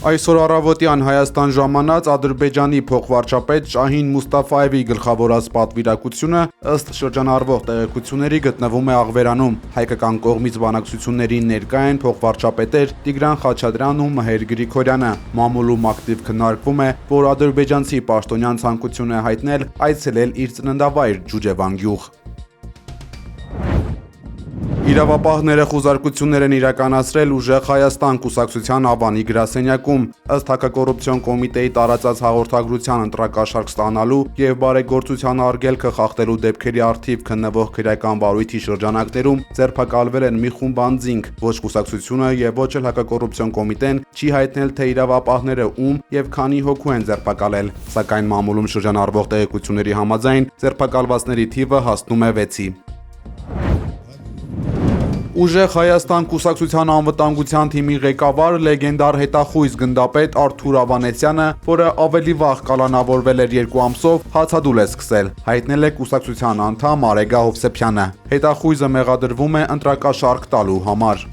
Այսօր առավոտյան Հայաստան ժամանած Ադրբեջանի փոխվարչապետ Շահին Մուստաֆայևի գլխավորած պատվիրակությունը ըստ շրջանառվող տեղեկությունների գտնվում է Աղվերանում։ Հայկական կողմից բանակցություններին ներկա են փոխվարչապետեր Տիգրան Խաչատրյանն ու Մհեր Գրիգորյանը։ Մամուլում ակտիվ քննարկվում է, որ ադրբեջանցի պաշտոնյան ցանկություն է հայտնել այցելել իր ծննդավայր Ջուջևան գյուղ։ Իրավապահները խուզարկություններ են իրականացրել Ուժեղ Հայաստան կուսակցության Ավանի գրասենյակում, ըստ հակակոռուպցիոն կոմիտեի տարածած հաղորդագրության ընտրակաշառք ստանալու եւ բարեգործության արգելքը խախտելու դեպքերի առթիվ քննվող քրեական վարույթի շրջանակներում ձերբակալվել են մի խումբ անձինք, ոչ կուսակցությունը եւ ոչ էլ հակակոռուպցիոն կոմիտեն չի հայտնել, թե իրավապահները ում եւ քանի հոգու են ձերբակալել, սակայն մամուլում շրջանառվող տեղեկությունների համաձայն ձերբակալվածների թիվը հասնում է 6-ի։ Ուժեղ Հայաստան կուսակցության անվտանգության թիմի ղեկավար լեգենդար հետախույզ գնդապետ Արթուր Ավանեսյանը, որը ավելի վաղ կալանավորվել էր 2 ամսով, հացադուլ է սկսել, հայտնել է կուսակցության անդամ Արեգա Հովսեփյանը։ Հետախույզը մեղադրվում է ընտրակաշառք տալու համար։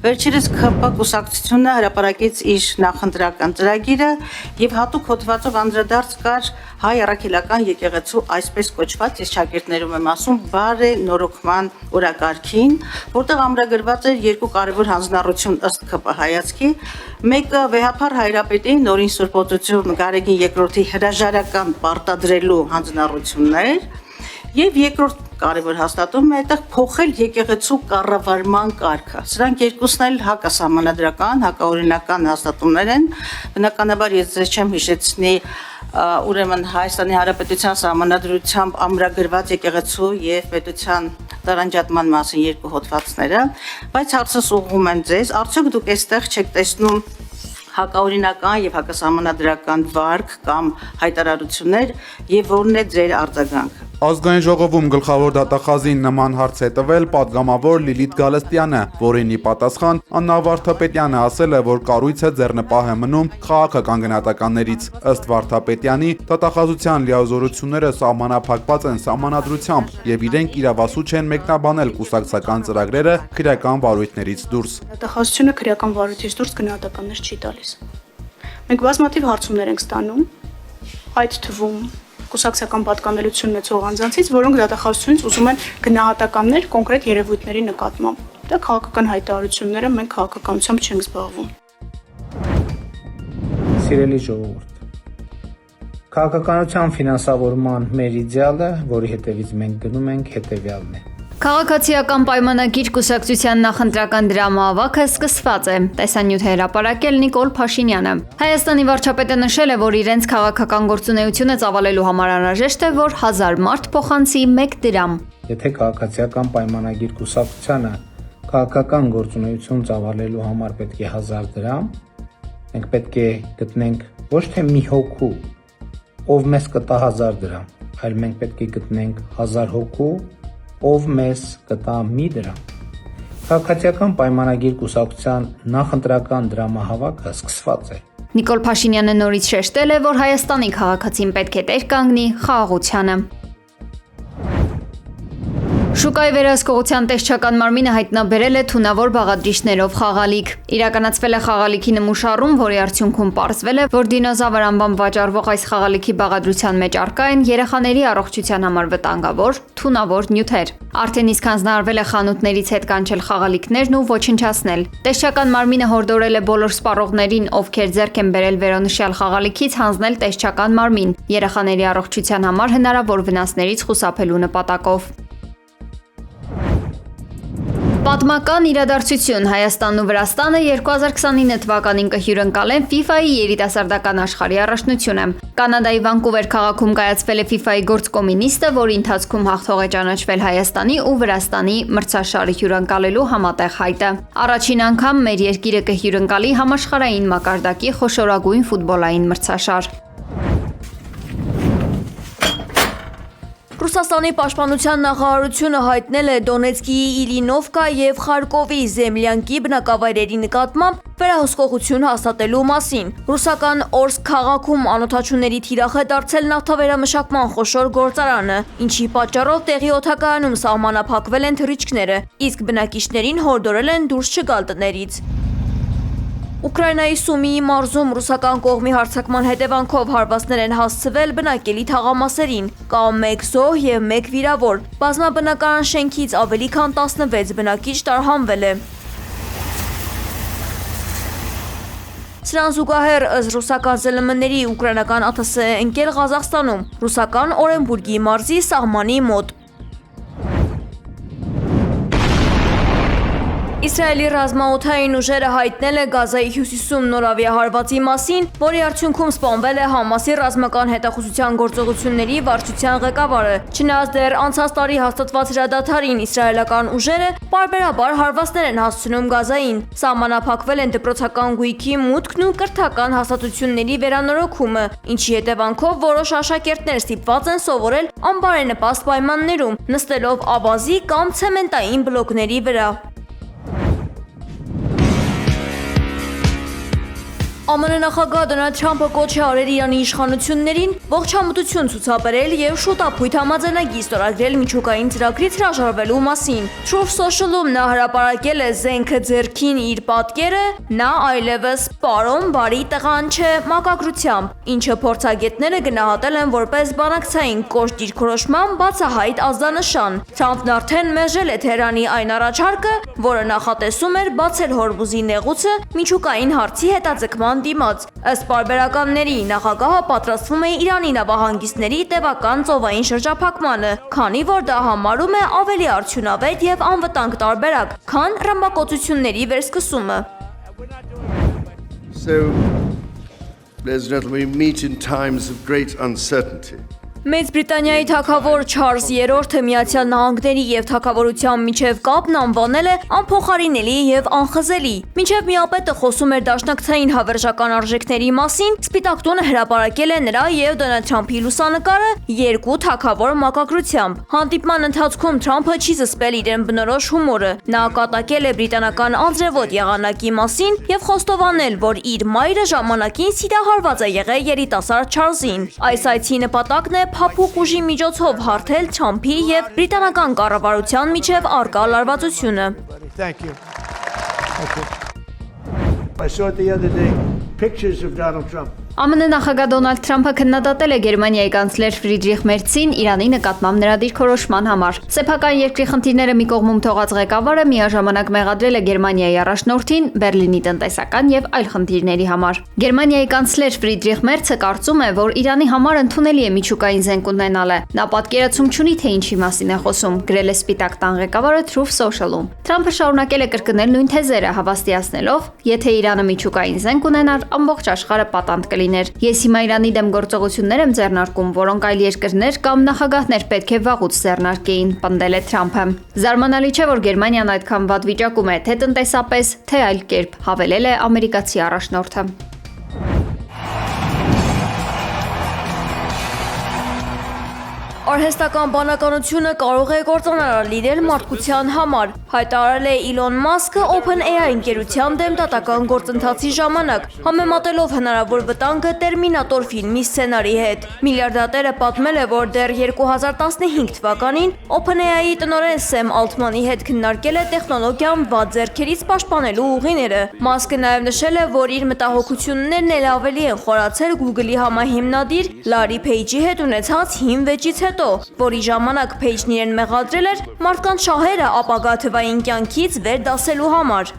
Վերջերս ԿՊ կուսակցությունը հրապարակեց իր նախընտրական ծրագիրը եւ հատուկ հոդվածով անդրադարձ կար հայ առաքելական եկեղեցու այսպես կոչված, ես շագիրդներում եմ ասում, բարենորոգման օրակարգին, որտեղ ամրագրված էր 2 կարևոր հանձնառություն ըստ ԿՊ հայացքի, մեկը վեհափառ հայրապետի նորին սուրբոտություն Գարեգին II-ի հրաժարական պարտադրելու հանձնառություններ եւ երկրորդ կարևոր հաստատումը այդտեղ փոխել եկեղեցու կառավարման կարգը։ Սրանք երկուսն էլ հակասահմանադրական, հակաօրինական հաստատումներ են։ Բնականաբար ես ձեզ չեմ հիշեցնի ուրեմն Հայաստանի Հանրապետության Սահմանադրությամբ ամրագրված եկեղեցու եւ պետության տարանջատման մասին 2 հոդվածները, բայց հարցս ուղղում եմ ձեզ, արդյոք դուք այստեղ չեք տեսնում հակաօրինական եւ հակասահմանադրական վարք կամ հայտարարություններ եւ որն է ձեր արձագանքը։ Ազգային ժողովում գլխավոր դատախազին նման հարց է տվել պատգամավոր Լիլիթ Գալստյանը, որին ի պատասխան Աննա Վարդապետյանը ասել է, որ կառույցը ձեռնպահ է մնում քաղաքական գնահատականներից։ Ըստ Վարդապետյանի, դատախազության լիազորությունները սահմանափակված են սահմանադրությամբ եւ իրենք իրավասու չեն մեկնաբանել կուսակցական ծրագրերը քրեական վարույթներից դուրս։ Դատախազությունը քրեական վարույթից դուրս գնահատականներ չի տալիս։ Մենք բազմաթիվ հարցումներ ենք ստանում, այդ թվում կուսակցական պատկանելություն ունեցող անձանցից, որոնք դատախազությունից ուզում են գնահատականներ կոնկրետ երևույթների նկատմամբ։ Դա քաղաքական հայտարարությունները մենք քաղաքականությամբ չենք զբաղվում։ Սիրելի ժողովուրդ, քաղաքականության ֆինանսավորման մեր իդեալը, որի հետևից մենք գնում ենք, հետևյալն է։ Քաղաքացիական պայմանագիր կուսակցության նախընտրական դրամավակը սկսված է, տեսանյութ հրապարակել Նիկոլ Փաշինյանը։ Հայաստանի վարչապետը նշել է, որ իրենց քաղաքական գործունեությունը ծավալելու համար անհրաժեշտ է, որ 1000 մարդ փոխանցի 1 դրամ։ Եթե քաղաքացիական պայմանագիր կուսակցությանը քաղաքական գործունեություն ծավալելու համար պետք է 1000 դրամ, մենք պետք է գտնենք ոչ թե մի հոգու, ով մեզ կտա 1000 դրամ, այլ մենք պետք է գտնենք 1000 հոգու, ով մեզ կտա մի դրամ։ Քաղաքացիական պայմանագիր կուսակցության նախընտրական դրամահավաքը սկսված է։ Նիկոլ Փաշինյանը նորից շեշտել է, որ Հայաստանի քաղաքացին պետք է տեր կանգնի խաղաղությանը։ Շուկայի վերահսկողության տեսչական մարմինը հայտնաբերել է թունավոր բաղադրիչներով խաղալիք։ Իրականացվել է խաղալիքի նմուշառում, որի արդյունքում պարզվել է, որ դինոզավր անվամբ վաճառվող այս խաղալիքի բաղադրության մեջ առկա են երեխաների առողջության համար վտանգավոր թունավոր նյութեր։ Արդեն իսկ հանձնարարվել է խանութներից հետ կանչել խաղալիքներն ու ոչնչացնել։ Տեսչական մարմինը հորդորել է բոլոր սպառողներին, ովքեր ձեռք են բերել վերոնշյալ խաղալիքից, հանձնել տեսչական մարմին երեխաների առողջության համար հնարավոր վնասներից խուսափելու նպատակով։ Պատմական իրադարձություն Հայաստանն ու Վրաստանը 2029 թվականին կհյուրընկալեն FIFA-ի երիտասարդական աշխարհի առաջնությունը։ Կանադայի Վանկուվեր քաղաքում կայացվել է FIFA-ի գործկոմինիստը, որի ընթացքում հաղթող է ճանաչվել Հայաստանի ու Վրաստանի մրցաշարը հյուրընկալելու համատեղ հայտը։ Առաջին անգամ մեր երկիրը կհյուրընկալի համաշխարհային մակարդակի խոշորագույն ֆուտբոլային մրցաշար։ Ռուսաստանի պաշտպանության նախարարությունը հայտնել է Դոնեցկի, Իլինովկա եւ Խարկովի Զեմլյանկի բնակավայրերի նկատմամբ վերահսկողություն հաստատելու մասին։ Ռուսական Օրսկ քաղաքում անօթաչուների թիրախ է դարձել նավթավերամշակման խոշոր գործարանը, ինչի պատճառով տեղի օդակայանում սահմանափակվել են թռիչքները, իսկ բնակիչներին հորդորել են դուրս չգալ տներից։ Ուկրաինայի Սումիի մարզում ռուսական կողմի հարձակման հետևանքով հարվածներ են հասցվել բնակելի թաղամասերին, կա 1 զոհ եւ 1 վիրավոր։ Բազմաբնակարան շենքից ավելի քան 16 բնակիչ տարհանվել է։ Սրան զուգահեռ ըստ ռուսական ԶԼՄ-ների ուկրաինական ԱԹՍ է ընկել Ղազախստանում, ռուսական Օրենբուրգի մարզի սահմանի մոտ։ Իսրայելի ռազմաօդային ուժերը հայտնել է Գազայի հյուսիսում նոր ավիահարվածի մասին, որի արդյունքում սպանվել է Համասի ռազմական հետախուզության գործողությունների վարչության ղեկավարը։ Չնայած դեռ անցած տարի հաստատված հրադադարին իսրայելական ուժերը պարբերաբար հարվածներ են հասցնում Գազային։ Սահմանափակվել են դպրոցական գույքի մուտքն ու կրթական հաստատությունների վերանորոգումը, ինչի հետևանքով որոշ աշակերտներ ստիպված են սովորել անբարենպաստ պայմաններում, նստելով ավազի կամ ցեմենտային բլոկների վրա։ ԱՄՆ նախագահ Դոնալդ Թրամփը կոչ է արել Իրանի իշխանություններին ողջամտություն ցուցաբերել եւ շուտապույտ համաձայնագիր ստորագրել միջուկային ծրագրից հրաժարվելու մասին։ Truth Social-ում նա հրապարակել է զենքը ձեռքին իր պատկերը, նա այլևս պարոն բարի տղան չէ մակագրությամբ, ինչը փորձագետները գնահատել են որպես բանակցային կոշտ դիրքորոշման բացահայտ ազդանշան։ Թրամփն արդեն մերժել է Թեհրանի այն առաջարկը, որը նախատեսում էր բացել Հորմուզի նեղուցը միջուկային հարցի հետաձգման դիմաց։ Ըստ պարբերականների նախագահը պատրաստվում է Իրանի նավահանգիստների տևական ծովային շրջափակմանը, քանի որ դա համարում է ավելի արդյունավետ եւ անվտանգ տարբերակ, քան ռմբակոծությունների վերսկսումը։ So, ladies and gentlemen, we meet in times of great uncertainty. Մեծ Բրիտանիայի թագավոր Չարլզ III-ը Միացյալ Նահանգների եւ թագավորության միջև կապն անվանել է անփոխարինելի եւ անխզելի։ Մինչև միապետը խոսում էր դաշնակցային հավերժական արժեքների մասին, Սպիտակ տունը հրապարակել է նրա եւ Դոնալդ Թրամփի լուսանկարը երկու թագավոր մակագրությամբ։ Հանդիպման ընթացքում Թրամփը չի զսպել իրեն բնորոշ հումորը։ Նա կատակել է բրիտանական անձրևոտ եղանակի մասին եւ խոստովանել, որ իր մայրը ժամանակին սիրահարված է եղել երիտասարդ Չարլզին։ Այս այցի նպատակն է փափուկ ուժի միջոցով հարթել Թրամփի եւ բրիտանական կառավարության միջև առկա լարվածությունը։ Thank you. I saw it the other day, pictures of Donald Trump. ԱՄՆ նախագահ Դոնալդ Թրամփը քննադատել է Գերմանիայի կանցլեր Ֆրիդրիխ Մերցին Իրանի նկատմամբ նրա դիրքորոշման համար։ Սեփական երկրի խնդիրները մի կողմում թողած ղեկավարը միաժամանակ մեղադրել է Գերմանիայի առաջնորդին Բերլինի տնտեսական եւ այլ խնդիրների համար։ Գերմանիայի կանցլեր Ֆրիդրիխ Մերցը կարծում է, որ Իրանի համար ընդունելի է միջուկային զենք ունենալը։ Նա պատկերացում չունի, թե ինչի մասին է խոսում, գրել է Սպիտակ տան ղեկավարը Truth Social-ում։ Թրամփը շարունակել է կրկնել նույն թեզերը, հավաստիացնելով, եթե Իրանը միջուկային զենք ունենար, ամբողջ աշխարհը պատանդ կլիներ։ Ես հիմա Իրանի դեմ գործողություններ եմ ձեռնարկում, որոնք այլ երկրներ կամ նախագահներ պետք է վաղուց ձեռնարկեին, պնդել է Թրամփը։ Զարմանալի չէ, որ Գերմանիան այդքան վատ վիճակում է, թե տնտեսապես, թե այլ կերպ, հավելել է ամերիկացի առաջնորդը։ Արհեստական բանականությունը կարող է կործանարար լինել մարդկության համար, հայտարարել է Իլոն Մասկը OpenAI ընկերության դեմ դատական գործընթացի ժամանակ, համեմատելով հնարավոր վտանգը Տերմինատոր ֆիլմի սցենարի հետ։ Միլիարդատերը պատմել է, որ դեռ 2015 թվականին OpenAI-ի տնօրեն Սեմ Ալթմանի հետ քննարկել է տեխնոլոգիան վատ ձեռքերից պաշտպանելու ուղիները։ Մասկը նաև նշել է, որ իր մտահոգություններն էլ ավելի են խորացել Google-ի համահիմնադիր Լարի Փեյջի հետ ունեցած հին վեճից հետո, որի ժամանակ Փեյջն իրեն մեղադրել էր մարդկանց շահերը ապագա թվային կյանքից վեր դասելու համար։